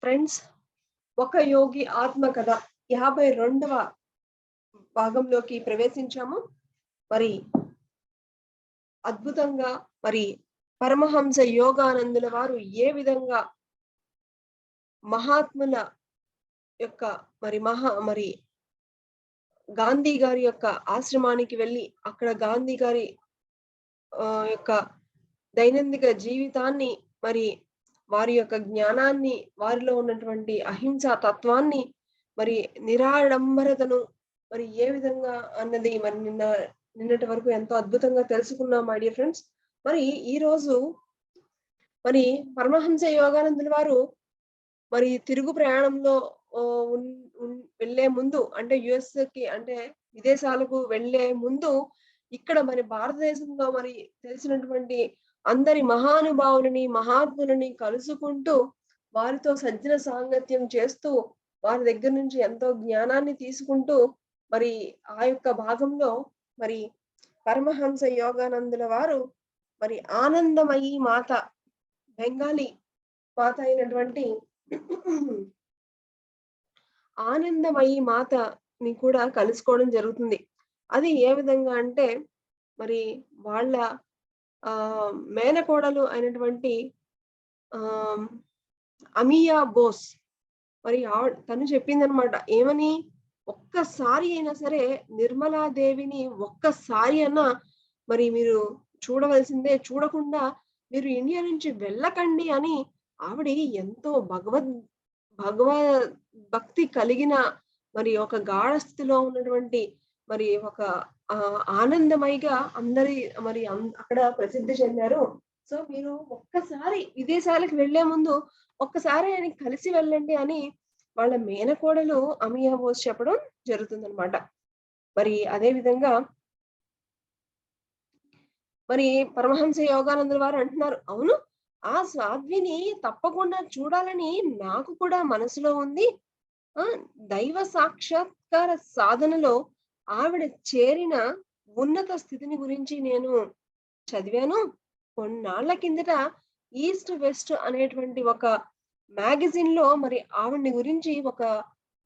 Friends, ఒక యోగి ఆత్మకథ 52వ భాగంలోకి ప్రవేశించాము. మరి అద్భుతంగా మరి పరమహంస యోగానందుల వారు ఏ విధంగా మహాత్ముల యొక్క మరి గాంధీ గారి యొక్క ఆశ్రమానికి వెళ్ళి అక్కడ గాంధీ గారి యొక్క దైనందిక జీవితాన్ని మరి వారి యొక్క జ్ఞానాన్ని, వారిలో ఉన్నటువంటి అహింసా తత్వాన్ని, మరి నిరాడంబరతను మరి ఏ విధంగా అన్నది మరి నిన్నటి వరకు ఎంతో అద్భుతంగా తెలుసుకున్నాం మై డియర్ ఫ్రెండ్స్. మరి ఈరోజు మరి పరమహంస యోగానందుల వారు మరి తిరుగు ప్రయాణంలో వెళ్ళే ముందు, అంటే యుఎస్కి అంటే విదేశాలకు వెళ్ళే ముందు ఇక్కడ మరి భారతదేశంలో మరి తెలిసినటువంటి అందరి మహానుభావులని, మహాత్ములని కలుసుకుంటూ వారితో సజ్జన సాంగత్యం చేస్తూ వారి దగ్గర నుంచి ఎంతో జ్ఞానాన్ని తీసుకుంటూ మరి ఆ యొక్క భాగంలో మరి పరమహంస యోగానందుల వారు మరి ఆనందమయీ మాత, బెంగాలీ మాత అయినటువంటి ఆనందమయీ మాతని కూడా కలుసుకోవడం జరుగుతుంది. అది ఏ విధంగా అంటే మరి వాళ్ళ మేనకోడలు అయినటువంటి అమియా బోస్ మరి తను చెప్పిందనమాట. ఏమని? ఒక్కసారి అయినా సరే నిర్మలాదేవిని ఒక్కసారి అన్నా మరి మీరు చూడవలసిందే, చూడకుండా మీరు ఇండియా నుంచి వెళ్ళకండి అని ఆవిడ ఎంతో భగవద్ భక్తి కలిగిన మరి ఒక గాఢ స్థితిలో ఉన్నటువంటి మరి ఒక ఆనందమయిగా అందరి మరి అక్కడ ప్రసిద్ధి చెందారు. సో మీరు ఒక్కసారి విదేశాలకు వెళ్లే ముందు ఒక్కసారి ఆయన కలిసి వెళ్ళండి అని వాళ్ళ మేనకోడలు అమియా బోస్ చెప్పడం జరుగుతుందన్నమాట. మరి అదే విధంగా మరి పరమహంస యోగానందుల వారు అంటున్నారు, అవును ఆ సాధ్విని తప్పకుండా చూడాలని నాకు కూడా మనసులో ఉంది. దైవ సాక్షాత్కార సాధనలో ఆవిడ చేరిన ఉన్నత స్థితిని గురించి నేను చదివాను. కొన్నాళ్ల కిందట ఈస్ట్ వెస్ట్ అనేటువంటి ఒక మ్యాగజైన్ లో మరి ఆవిడ్ని గురించి ఒక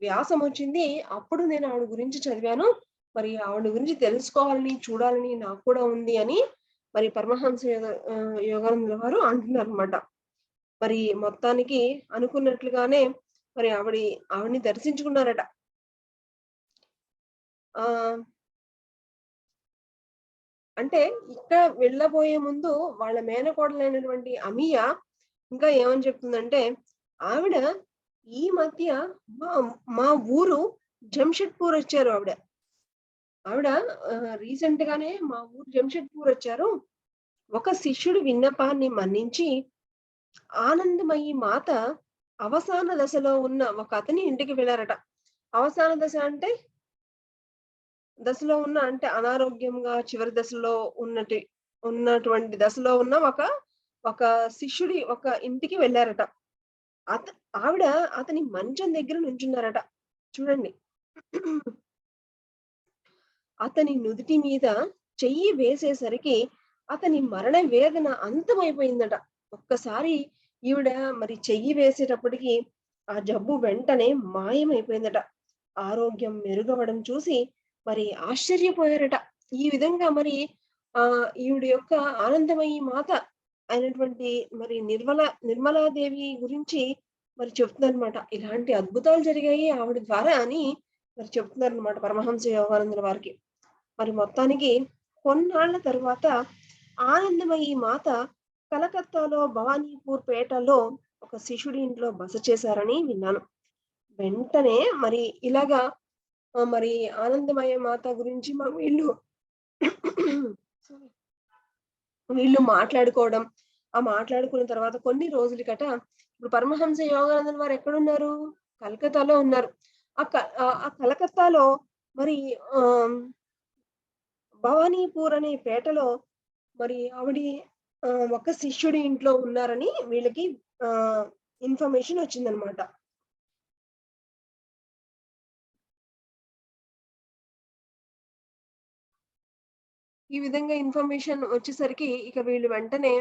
వ్యాసం వచ్చింది. అప్పుడు నేను ఆవిడ గురించి చదివాను. మరి ఆవిడ గురించి తెలుసుకోవాలని, చూడాలని నాకు కూడా ఉంది అని మరి పరమహంస యోగానందుల వారు అంటున్నారు అనమాట. మరి మొత్తానికి అనుకున్నట్లుగానే మరి ఆవిడ్ని దర్శించుకున్నారట. అంటే ఇక్కడ వెళ్ళబోయే ముందు వాళ్ళ మేనకోడలైనటువంటి అమియా ఇంకా ఏమని చెప్తుందంటే, ఆవిడ ఈ మధ్య మా ఊరు జంషెడ్పూర్ వచ్చారు. ఆవిడ రీసెంట్ గానే మా ఊరు జంషెడ్పూర్ వచ్చారు. ఒక శిష్యుడి విన్నపాన్ని మన్నించి ఆనందమయీ మాత అవసాన దశలో ఉన్న ఒక అతని ఇంటికి వెళ్ళారట. అవసాన దశలో ఉన్న అంటే అనారోగ్యంగా చివరి దశలో ఉన్నటువంటి దశలో ఉన్న ఒక శిష్యుడి ఒక ఇంటికి వెళ్ళారట. ఆవిడ అతని మంచం దగ్గర నుంచున్నారట. చూడండి, అతని నుదుటి మీద చెయ్యి వేసేసరికి అతని మరణ వేదన అంతమైపోయిందట. ఒక్కసారి ఈవిడ మరి చెయ్యి వేసేటప్పటికి ఆ జబ్బు వెంటనే మాయమైపోయిందట. ఆరోగ్యం మెరుగవడం చూసి మరి ఆశ్చర్యపోయారట. ఈ విధంగా మరి ఈవిడ యొక్క ఆనందమయీ మాత అయినటువంటి మరి నిర్మలాదేవి గురించి మరి చెప్తున్నారనమాట. ఇలాంటి అద్భుతాలు జరిగాయి ఆవిడ ద్వారా అని మరి చెప్తున్నారనమాట పరమహంస యోగానందుల వారికి. మరి మొత్తానికి కొన్నాళ్ల తరువాత ఆనందమయీ మాత కలకత్తాలో భవానీపూర్ పేటలో ఒక శిష్యుడి ఇంట్లో బస చేశారని విన్నాను. వెంటనే మరి ఇలాగా మరి ఆనందమయ మాత గురించి వీళ్ళు మాట్లాడుకోవడం, మాట్లాడుకున్న తర్వాత కొన్ని రోజులకట ఇప్పుడు పరమహంస యోగానందుల వారు ఎక్కడున్నారు? కలకత్తాలో ఉన్నారు. ఆ కలకత్తాలో మరి భవానీపూర్ అనే పేటలో మరి ఆవిడ ఒక శిష్యుడి ఇంట్లో ఉన్నారని వీళ్ళకి ఇన్ఫర్మేషన్ వచ్చిందనమాట. ఈ విధంగా ఇన్ఫర్మేషన్ వచ్చేసరికి ఇక వీళ్ళు వెంటనే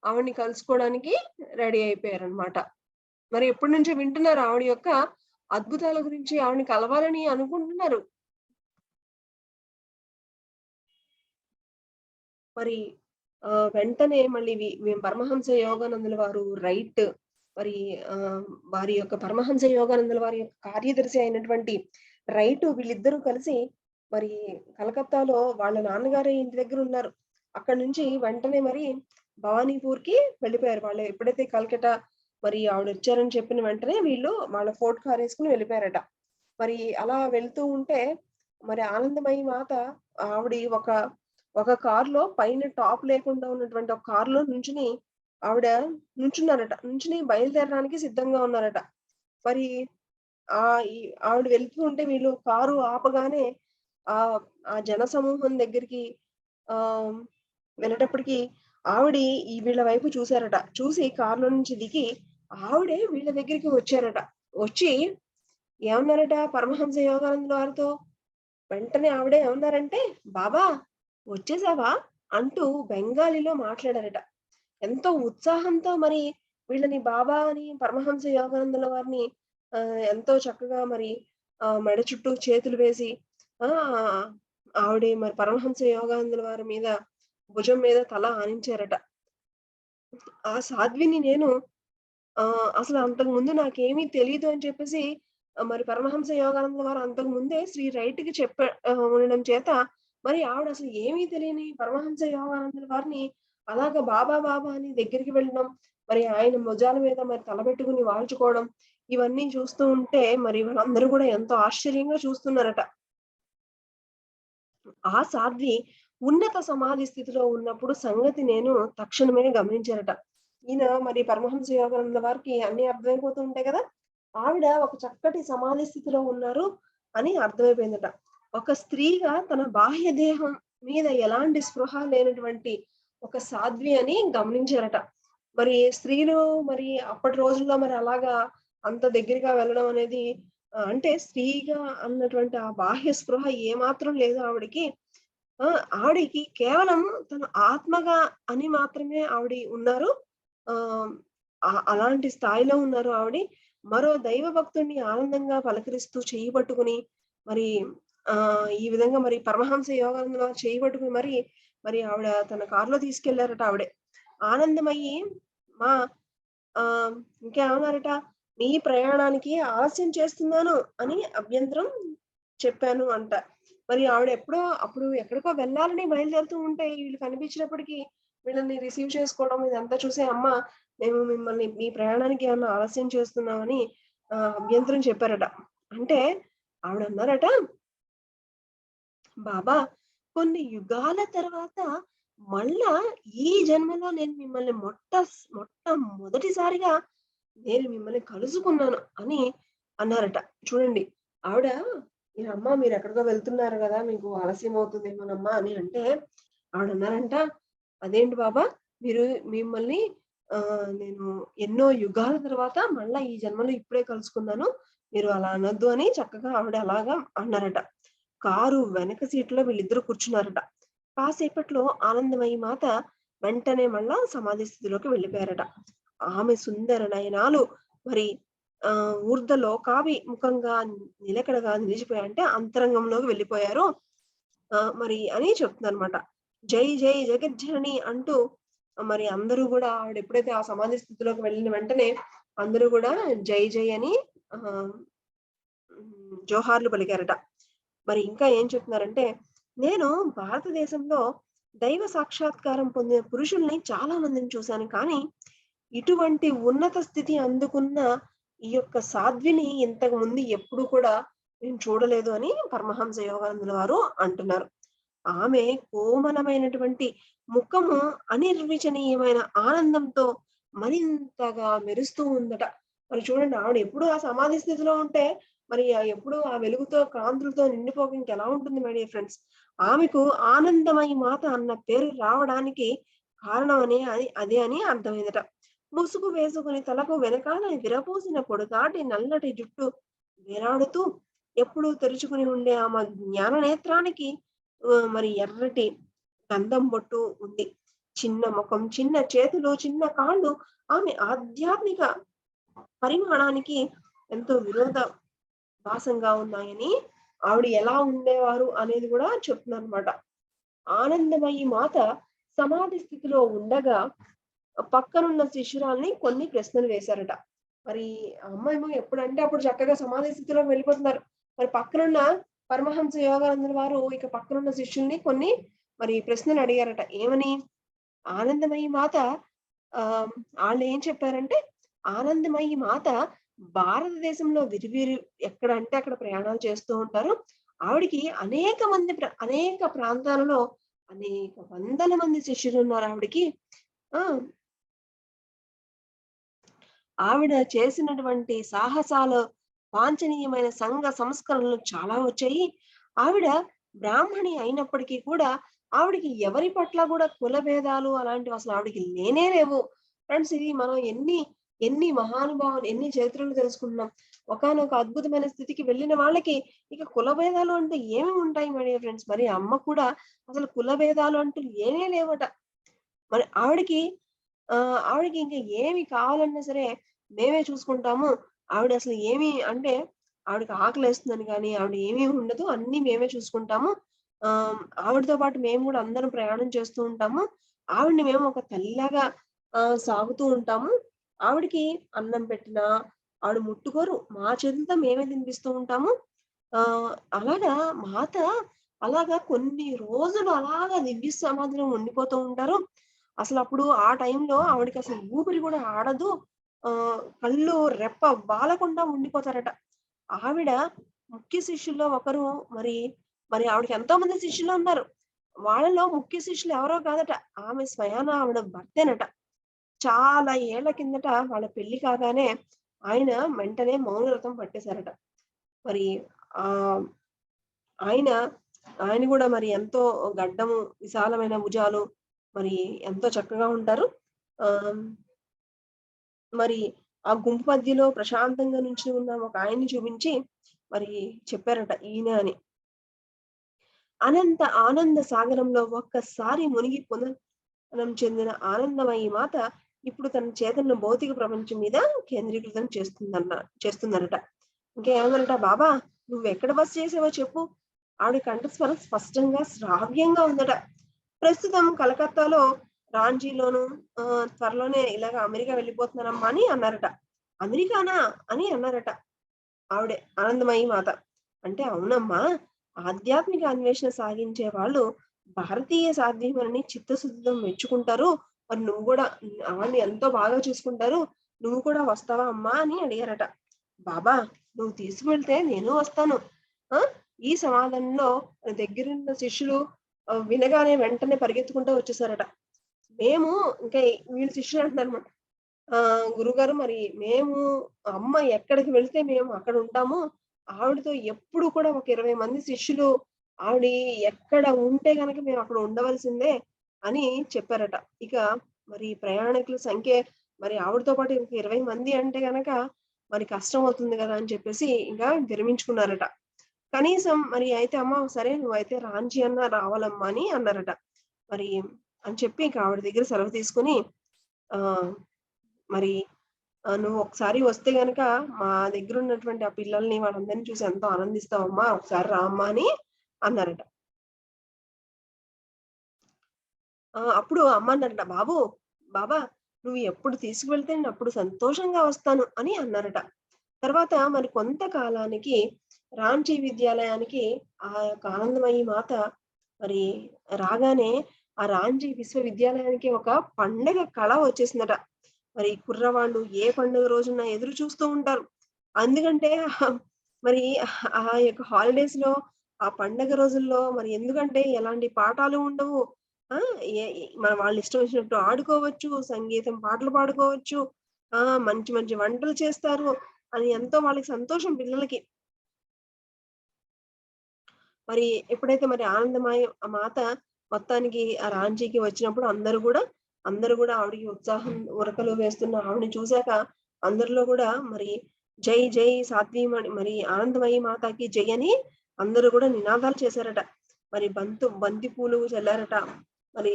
ఆవిడ్ని కలుసుకోవడానికి రెడీ అయిపోయారనమాట. మరి ఎప్పటి నుంచో వింటున్నారు ఆవిడ యొక్క అద్భుతాల గురించి, ఆవిడని కలవాలని అనుకుంటున్నారు. మరి వెంటనే మళ్ళీ పరమహంస యోగానందుల వారు మరి ఆహ్, వారి యొక్క పరమహంస యోగానందుల వారి యొక్క కార్యదర్శి అయినటువంటి వీళ్ళిద్దరూ కలిసి మరి కలకత్తాలో వాళ్ళ నాన్నగారి ఇంటి దగ్గర ఉన్నారు. అక్కడి నుంచి వెంటనే మరి భవానీపూర్‌కి వెళ్ళిపోయారు. వాళ్ళు ఎప్పుడైతే కల్కటా మరి ఆవిడొచ్చారని చెప్పిన వెంటనే వీళ్ళు వాళ్ళ ఫోర్ట్ కారేసుకొని వెళ్ళిపోయారట. మరి అలా వెళ్తూ ఉంటే మరి ఆనందమయి మాత ఆవిడ ఒక ఒక కారులో పైన టాప్ లేకుండా ఉన్నటువంటి ఒక కారులో ఆవిడ నుంచున్నారట. నుంచుని బయలుదేరడానికి సిద్ధంగా ఉన్నారట. మరి ఈ ఆవిడ వెళ్తూ ఉంటే వీళ్ళు కారు ఆపగానే ఆహ్, ఆ జనసమూహం దగ్గరికి ఆహ్, వెళ్ళేటప్పటికి ఆవిడ వీళ్ళ వైపు చూసారట. చూసి కారులో నుంచి దిగి ఆవిడే వీళ్ళ దగ్గరికి వచ్చారట. వచ్చి ఏమన్నారట పరమహంస యోగానందుల వారితో? వెంటనే ఆవిడ ఏమన్నారంటే, "బాబా వచ్చేసావా?" అంటూ బెంగాలీలో మాట్లాడారట. ఎంతో ఉత్సాహంతో మరి వీళ్ళని బాబా అని పరమహంస యోగానందుల వారిని ఎంతో చక్కగా మరి మెడ చుట్టూ చేతులు వేసి ఆహ్, ఆవిడ మరి పరమహంస యోగానందుల వారి మీద భుజం మీద తల ఆనించారట. ఆ సాధ్విని నేను అసలు అంతకుముందు నాకేమీ తెలీదు అని చెప్పేసి మరి పరమహంస యోగానంద వారు అంతకు ముందే శ్రీ రైట్‌కి ఉండడం చేత మరి ఆవిడ అసలు ఏమీ తెలియని పరమహంస యోగానందుల వారిని అలాగా బాబా, బాబా అని దగ్గరికి వెళ్ళడం, మరి ఆయన భుజాల మీద మరి తలబెట్టుకొని వాల్చుకోవడం, ఇవన్నీ చూస్తూ ఉంటే మరి వాళ్ళందరూ కూడా ఎంతో ఆశ్చర్యంగా చూస్తున్నారట. ఆ సాధ్వి ఉన్నత సమాధి స్థితిలో ఉన్నప్పుడు సంగతి నేను తక్షణమే గమనించానట. ఈయన మరి పరమహంస యోగానంద వారికి అన్నీ అర్థమైపోతూ ఉంటాయి కదా! ఆవిడ ఒక చక్కటి సమాధి స్థితిలో ఉన్నారు అని అర్థమైపోయిందట. ఒక స్త్రీగా తన బాహ్య దేహం మీద ఎలాంటి స్పృహ లేనటువంటి ఒక సాధ్వి అని గమనించారట. మరి స్త్రీలు మరి అప్పటి రోజుల్లో మరి అలాగా అంత దగ్గరగా వెళ్ళడం అనేది అంటే స్త్రీగా అన్నటువంటి ఆ బాహ్య స్పృహ ఏమాత్రం లేదు ఆవిడకి. ఆ! ఆవిడకి కేవలం తన ఆత్మగా అని మాత్రమే ఆవిడ ఉన్నారు. ఆహ్, అలాంటి స్థాయిలో ఉన్నారు ఆవిడ. మరో దైవ భక్తుడిని ఆనందంగా పలకరిస్తూ చెయ్యి పట్టుకుని మరి ఈ విధంగా మరి పరమహంస యోగానంద చెయ్యి పట్టుకుని మరి ఆవిడ తన కారులో తీసుకెళ్లారట ఆవిడే. ఆనందమయ్యి మా ఆహ్, ఇంకేమన్నారట, "నీ ప్రయాణానికి ఆలస్యం చేస్తున్నాను" అని అభ్యంతరం చెప్పాను అంట. మరి ఆవిడ అప్పుడు ఎక్కడికో వెళ్ళాలని బయలుదేరుతూ ఉంటే వీళ్ళు కనిపించినప్పటికి వీళ్ళని రిసీవ్ చేసుకోవడం ఇదంతా చూసి, "అమ్మ మేము మిమ్మల్ని మీ ప్రయాణానికి ఏమన్నా ఆలస్యం చేస్తున్నామని" అభ్యంతరం చెప్పారట. అంటే ఆవిడన్నారట, "బాబా కొన్ని యుగాల తర్వాత మళ్ళా ఈ జన్మలో నేను మిమ్మల్ని మొట్టమొదటిసారిగా నేను మిమ్మల్ని కలుసుకున్నాను" అని అన్నారట. చూడండి ఆవిడ "అమ్మ మీరెక్కడికో వెళ్తున్నారు గదా! మీకు ఆలస్యం అవుతుందేమోనమ్మా" అని అంటే ఆవిడన్నారంట, "అదేంటి బాబా మీరు మిమ్మల్ని నేను ఎన్నో యుగాల తర్వాత మళ్ళా ఈ జన్మలో ఇప్పుడే కలుసుకున్నాను. మీరు అలా అనొద్దు" అని చక్కగా ఆవిడ అలాగా అన్నారట. కారు వెనక సీట్‌లో వీళ్ళిద్దరూ కూర్చున్నారట. కాసేపట్లో ఆనందమయి మాత వెంటనే మళ్ళా సమాధి స్థితిలోకి వెళ్ళిపోయారట. ఆమె సుందర నయనాలు మరి ఊర్ధ్వలోకాభి ముఖంగా నిలకడగా నిలిచిపోయాయి. అంటే అంతరంగంలోకి వెళ్ళిపోయారు. మరి అని చెప్తుందనమాట. జై జై జగజ్జనని అంటూ మరి అందరూ గూడా ఆవిడ ఎప్పుడైతే ఆ సమాధి స్థితిలోకి వెళ్ళిన వెంటనే అందరూ గూడా జై జై అని ఆహ్, జోహార్లు పలికారట. మరి ఇంకా ఏం చెప్తున్నారంటే, నేను భారతదేశంలో దైవ సాక్షాత్కారం పొందిన పురుషుల్ని చాలా మందిని చూశాను. కానీ, ఇటువంటి ఉన్నత స్థితి అందుకున్న ఈ యొక్క సాధ్విని ఇంతకు ముందు ఎప్పుడు కూడా నేను చూడలేదు అని పరమహంస యోగానందుల వారు అంటున్నారు. ఆమె కోమలమైనటువంటి ముఖము అనిర్వచనీయమైన ఆనందంతో మరింతగా మెరుస్తూ ఉందట. మరి చూడండి ఆవిడ ఎప్పుడు ఆ సమాధి స్థితిలో ఉంటే మరి ఎప్పుడు ఆ వెలుగుతో, కాంతులతో నిండిపోక ఇంకెలా ఉంటుంది మై డియర్ ఫ్రెండ్స్. ఆమెకు ఆనందమయి మాత అన్న పేరు రావడానికి కారణం అదే అని అర్థమైందట. ముసుగు వేసుకుని తలకు వెనకాల విరబూసిన పొడుగాటి నల్లటి జుట్టు వేలాడుతూ ఎప్పుడూ తెరుచుకుని ఉండే ఆమె జ్ఞాన నేత్రానికి మరి ఎర్రటి గంధం బొట్టు ఉంది. చిన్న ముఖం, చిన్న చేతులు, చిన్న కాళ్ళు ఆమె ఆధ్యాత్మిక పరిమాణానికి ఎంతో విరోధాభాసంగా ఉన్నాయని ఆవిడ ఎలా ఉండేవారు అనేది కూడా చెప్తున్నారన్నమాట. ఆనందమయి మాత సమాధి స్థితిలో ఉండగా పక్కనున్న శిష్యురాల్ని కొన్ని ప్రశ్నలు వేశారట. మరి ఆ అమ్మాయేమో ఎప్పుడంటే అప్పుడు చక్కగా సమాధి స్థితిలోకి వెళ్ళిపోతున్నారు. మరి పక్కనున్న పరమహంస యోగానందుల వారు ఇక పక్కనున్న శిష్యుల్ని కొన్ని మరి ప్రశ్నలు అడిగారట. ఏమని? ఆనందమయి మాత ఆళ్ళేం చెప్పారంటే, ఆనందమయి మాత భారతదేశంలో విరివిరి ఎక్కడ అంటే అక్కడ ప్రయాణాలు చేస్తూ ఉంటారు. ఆవిడకి అనేక ప్రాంతాలలో అనేక వందల మంది శిష్యులున్నారు ఆవిడకి. ఆ! ఆవిడ చేసినటువంటి సాహసాలు, వాంఛనీయమైన సంఘ సంస్కరణలు చాలా వచ్చాయి. ఆవిడ బ్రాహ్మణి అయినప్పటికీ కూడా, ఆవిడకి ఎవరి పట్ల కూడా కుల భేదాలు అలాంటివి అసలు ఆవిడకి లేనే లేవు. ఫ్రెండ్స్, ఇది మనం ఎన్ని మహానుభావులు, ఎన్ని చరిత్రలు తెలుసుకుంటున్నాం. ఒకానొక అద్భుతమైన స్థితికి వెళ్ళిన వాళ్ళకి ఇక కుల భేదాలు అంటూ ఏమి ఉంటాయి మై డియర్ ఫ్రెండ్స్. మరి అమ్మ కూడా అసలు కుల భేదాలు అంటూ లేనే లేవట. మరి ఆవిడకి ఇంక ఏమి కావాలన్నా సరే మేమే చూసుకుంటాము. ఆవిడ అసలు ఏమి అంటే ఆవిడకి ఆకలేస్తుందని గాని, ఆవిడ ఏమీ ఉండదు. అన్నీ మేమే చూసుకుంటాము. ఆవిడతో పాటు మేము గూడా అందరం ప్రయాణం చేస్తూ ఉంటాము. ఆవిడని మేము ఒక తల్లిలాగా సాగుతూ ఉంటాము. ఆవిడకి అన్నం పెట్టినా ఆవిడ ముట్టుకోరు. మా చేతులతో మేమే తినిపిస్తూ ఉంటాము. అలాగా మాత అలాగా కొన్ని రోజులు అలాగా దివ్య సమాధిలో ఉండిపోతూ ఉంటారు. అసలప్పుడు ఆ టైంలో ఆవిడకసలు ఊపిరి గూడా ఆడదు. కళ్ళు రెప్ప వాలకుండా ఉండిపోతారట. ఆవిడ ముఖ్య శిష్యుల్లో ఒకరు. మరి, మరి ఆవిడకి ఎంతో మంది శిష్యులు ఉన్నారు. వాళ్ళలో ముఖ్య శిష్యులు ఎవరో కాదట. ఆమె స్వయాన ఆవిడ భర్తేనట. చాలా ఏళ్ల కిందట వాళ్ళ పెళ్లి కాగానే ఆయన వెంటనే మౌనవ్రతం పట్టేశారట. మరి ఆహ్, ఆయన ఆయన గూడా మరి ఎంతో గడ్డము, విశాలమైన భుజాలు, మరి ఎంతో చక్కగా ఉంటారు. ఆహ్, మరి ఆ గుంపు మధ్యలో ప్రశాంతంగా నుంచొని ఉన్న ఒక ఆయన్ని చూపించి మరి చెప్పారట ఈయన అని. అనంత ఆనంద సాగరంలో ఒక్కసారి మునిగి పునః చెందిన ఆనందమయి మాత ఇప్పుడు తన చేతనను భౌతిక ప్రపంచం మీద కేంద్రీకృతం చేస్తుందనట. ఇంకేమన్నారట, బాబా నువ్వెక్కడ బస చేసావో చెప్పు. ఆవిడ కంఠస్వరం స్పష్టంగా శ్రావ్యంగా ఉందట. ప్రస్తుతం కలకత్తాలో, రాంచీలోను త్వరలోనే ఇలాగ అమెరికా వెళ్ళిపోతున్నానమ్మా అని అన్నారట. అమెరికానా? అని అన్నారట ఆవిడే ఆనందమయి మాత. అంటే అవునమ్మా, ఆధ్యాత్మిక అన్వేషణ సాగించే వాళ్ళు భారతీయ సాధ్వీమణిని చిత్తశుద్ధితో మెచ్చుకుంటారు. మరి నువ్వు గూడా ఆవిడని ఎంతో బాగా చూసుకుంటారు. నువ్వు కూడా వస్తావా అమ్మా అని అడిగారట. బాబా నువ్వు తీసుకువెళ్తే నేను వస్తాను. ఆ! ఈ సమాధానంలో దగ్గరున్న శిష్యులు వినగానే వెంటనే పరిగెత్తుకుంటూ వచ్చేసారట. మేము ఇంకా వీళ్ళు శిష్యులు అంటున్నారన్నమాట. గురువుగారు మరి మేము అమ్మ ఎక్కడికి వెళ్తే మేము అక్కడ ఉంటాము. ఆవిడతో ఎప్పుడు కూడా ఒక 20 మంది శిష్యులు ఆవిడ ఎక్కడ ఉంటే గనక మేము అక్కడ ఉండవలసిందే అని చెప్పారట. ఇక మరి ప్రయాణికుల సంఖ్య మరి ఆవిడతో పాటు ఇంక 20 మంది అంటే గనక మరి కష్టం అవుతుంది గదా! అని చెప్పేసి ఇంకా విరమించుకున్నారట. కనీసం మరి అయితే అమ్మ సరే నువ్వైతే రాంచీ అన్నా రావాలమ్మా అని అన్నారట. మరి అని చెప్పి ఇక ఆవిడ దగ్గర సెలవు తీసుకొని ఆహ్, మరి నువ్వు ఒకసారి వస్తే గనక మా దగ్గరున్నటువంటి ఆ పిల్లల్ని వాళ్ళందరిని చూసి ఎంతో ఆనందిస్తావమ్మా. ఒకసారి రా అమ్మా అని అన్నారట. అప్పుడు అమ్మ అన్నారట, బాబా నువ్వు ఎప్పుడు తీసుకువెళ్తే నేనప్పుడు సంతోషంగా వస్తాను అని అన్నారట. తర్వాత మరి కొంతకాలానికి రాంచీ విద్యాలయానికి ఆ యొక్క ఆనందమయి మాత మరి రాగానే ఆ రాంచీ విశ్వవిద్యాలయానికి ఒక పండగ కళ వచ్చేసిందట. మరి కుర్రవాళ్ళు ఏ పండుగ రోజున ఎదురు చూస్తూ ఉంటారు. ఎందుకంటే మరి ఆ యొక్క హాలిడేస్‌లో ఆ పండగ రోజుల్లో మరి ఎందుకంటే ఎలాంటి పాఠాలు ఉండవు. ఆ! మన వాళ్ళ ఇష్టం వచ్చినట్టు ఆడుకోవచ్చు, సంగీతం పాటలు పాడుకోవచ్చు. మంచి మంచి వంటలు చేస్తారు అని ఎంతో వాళ్ళకి సంతోషం పిల్లలకి. మరి ఎప్పుడైతే మరి ఆనందమయి ఆ మాత మొత్తానికి ఆ రాంచీకి వచ్చినప్పుడు అందరూ గూడా ఆవిడకి ఉత్సాహం ఉరకలు వేస్తున్న ఆవిడని చూసాక అందరిలో గూడా మరి జై జై సాధ్వీమణి మరి ఆనందమయి మాతకి జై అని అందరూ గూడా నినాదాలు చేశారట. మరి బంతి పూలు చల్లారట. మరి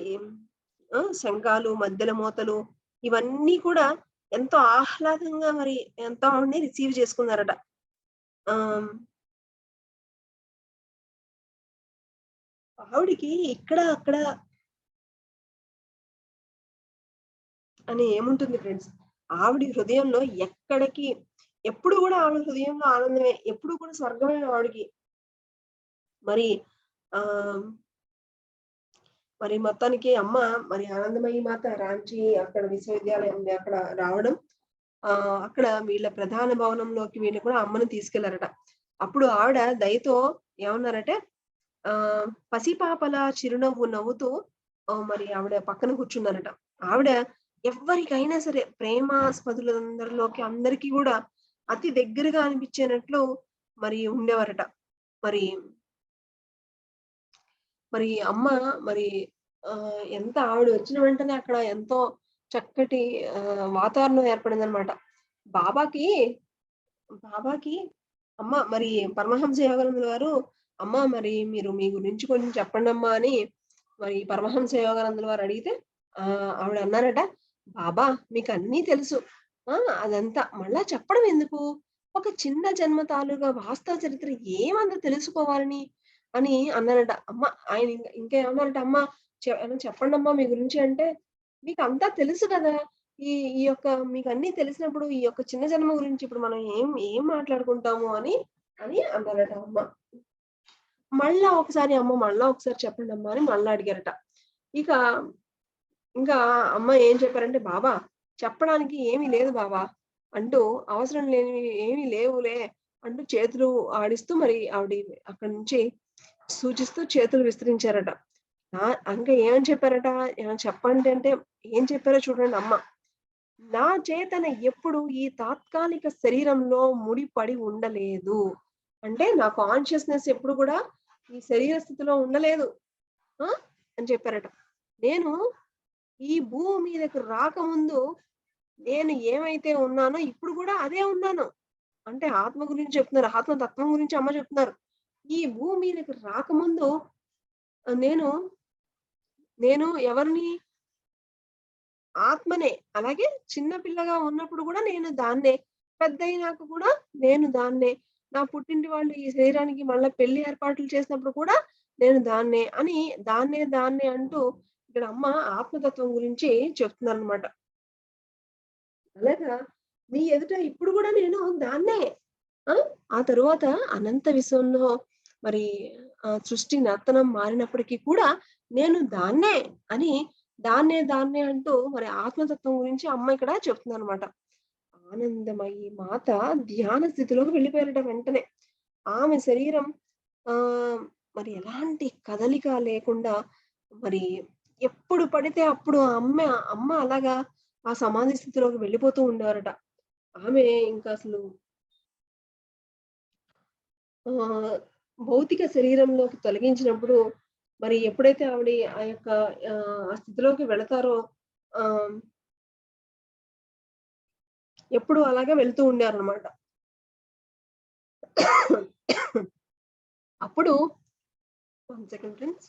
శంఖాలు, మద్దెల మోతలు ఇవన్నీ కూడా ఎంతో ఆహ్లాదంగా మరి ఎంతో ఆవిడని రిసీవ్ చేసుకున్నారట. ఆహ్, ఆవిడకి ఇక్కడ, అక్కడ అని ఏముంటుంది ఫ్రెండ్స్. ఆవిడ హృదయంలో ఎక్కడికి ఎప్పుడు గూడా ఆవిడ హృదయంలో ఆనందమే. ఎప్పుడు కూడా స్వర్గమే ఆవిడకి. మరి ఆహ్, మరి మొత్తానికి అమ్మ మరి ఆనందమయి మాత రాంచి అక్కడ విశ్వవిద్యాలయం ఉంది. అక్కడ రావడం అక్కడ వీళ్ళ ప్రధాన భవనంలోకి వీళ్ళు కూడా అమ్మని తీసుకెళ్లారట. అప్పుడు ఆవిడ దయతో ఏమన్నారంటే పసిపాపల చిరునవ్వు నవ్వుతూ మరి ఆవిడ పక్కన కూర్చున్నారట. ఆవిడ ఎవ్వరికైనా సరే ప్రేమాస్పదులందరిలోకి అందరికీ గూడా అతి దగ్గరగా అనిపించేనట్లు మరి ఉండేవారట. మరి, మరి అమ్మ మరి ఎంత ఆవిడ వచ్చిన వెంటనే అక్కడ ఎంతో చక్కటి వాతావరణం ఏర్పడిందనమాట. బాబాకి, బాబాకి అమ్మ మరి పరమహంస యోగానందుల వారు, "అమ్మ మరి మీరు మీ గురించి కొంచెం చెప్పండమ్మా" అని మరి పరమహంస యోగానందుల వారు అడిగితే ఆవిడ అన్నారట, "బాబా మీకన్నీ తెలుసు. ఆ! అదంతా మళ్ళా చెప్పడం ఎందుకు? ఒక చిన్న జన్మ తాలూకా వాస్తవ చరిత్ర ఏమంత తెలుసుకోవాలని" అని అన్నారట. అమ్మ ఆయన ఇంకా ఏమన్నారంటే, "అమ్మ చెప్పండమ్మా మీ గురించి" అంటే, "మీకంతా తెలుసు కదా! ఈ ఈ యొక్క మీకన్నీ తెలిసినప్పుడు ఈ యొక్క చిన్న జన్మ గురించి ఇప్పుడు మనం ఏం ఏం మాట్లాడుకుంటాము" అని అన్నారట అమ్మ. మళ్ళా ఒకసారి చెప్పండమ్మా అని మళ్ళా అడిగారట. ఇక ఇంకా అమ్మ ఏం చెప్పారంటే, "బాబా చెప్పడానికి ఏమీ లేదు బాబా" అంటూ, "అవసరం లేనివి ఏమీ లేవులే" అంటూ చేతులు ఆడిస్తూ మరి ఆవిడ అక్కడి నుంచి సూచిస్తూ చేతులు విస్తరించారట. ఇంకా ఏమని చెప్పారట, చెప్పండి అంటే ఏం చెప్పారో చూడండి అమ్మ. "నా చేతన ఎప్పుడు ఈ తాత్కాలిక శరీరంలో ముడిపడి ఉండలేదు." అంటే నా కాన్షియస్‌నెస్ ఎప్పుడు కూడా ఈ శరీర స్థితిలో ఉండలేదు. ఆ! అని చెప్పారట. నేను ఈ భూమి మీదకి రాకముందు నేను ఏమైతే ఉన్నానో ఇప్పుడు గూడా అదే ఉన్నాను. అంటే ఆత్మ గురించి చెప్తున్నారు. ఆత్మతత్వం గురించి అమ్మ చెప్తున్నారు. ఈ భూమి మీదకి రాకముందు నేను, నేను ఎవరిని? ఆత్మనే. అలాగే చిన్న పిల్లగా ఉన్నప్పుడు గూడా నేను దాన్నే. పెద్దయినాక కూడా నేను దాన్నే. నా పుట్టింటి వాళ్ళు ఈ శరీరానికి మళ్ళా పెళ్లి ఏర్పాట్లు చేసినప్పుడు కూడా నేను దాన్నే అని దాన్నే అంటూ ఇక్కడ అమ్మ ఆత్మతత్వం గురించి చెప్తున్నారనమాట. అలాగా మీ ఎదుట ఇప్పుడు గూడా నేను దాన్నే. ఆ! ఆ తరువాత అనంత విశ్వంలో మరి సృష్టి నర్తనం మారినప్పటికీ కూడా నేను దాన్నే అని దాన్నే అంటూ మరి ఆత్మతత్వం గురించి అమ్మ ఇక్కడ చెప్తుందనమాట. ఆనందమయి మాత ధ్యాన స్థితిలోకి వెళ్ళిపోయారట వెంటనే. ఆమె శరీరం ఆహ్, మరి ఎలాంటి కదలిక లేకుండా మరి ఎప్పుడు పడితే అప్పుడు అమ్మ అలాగా ఆ సమాధి స్థితిలోకి వెళ్ళిపోతూ ఉండేవారట. ఆమె ఇంకా అసలు ఆహ్, భౌతిక శరీరంలోకి తొలగించినప్పుడు మరి ఎప్పుడైతే ఆవిడ ఆ యొక్క ఆ స్థితిలోకి వెళతారో ఆహ్, ఎప్పుడు అలాగే వెళ్తూ ఉండారనమాట. అప్పుడు 1 సెకండ్ ఫ్రెండ్స్.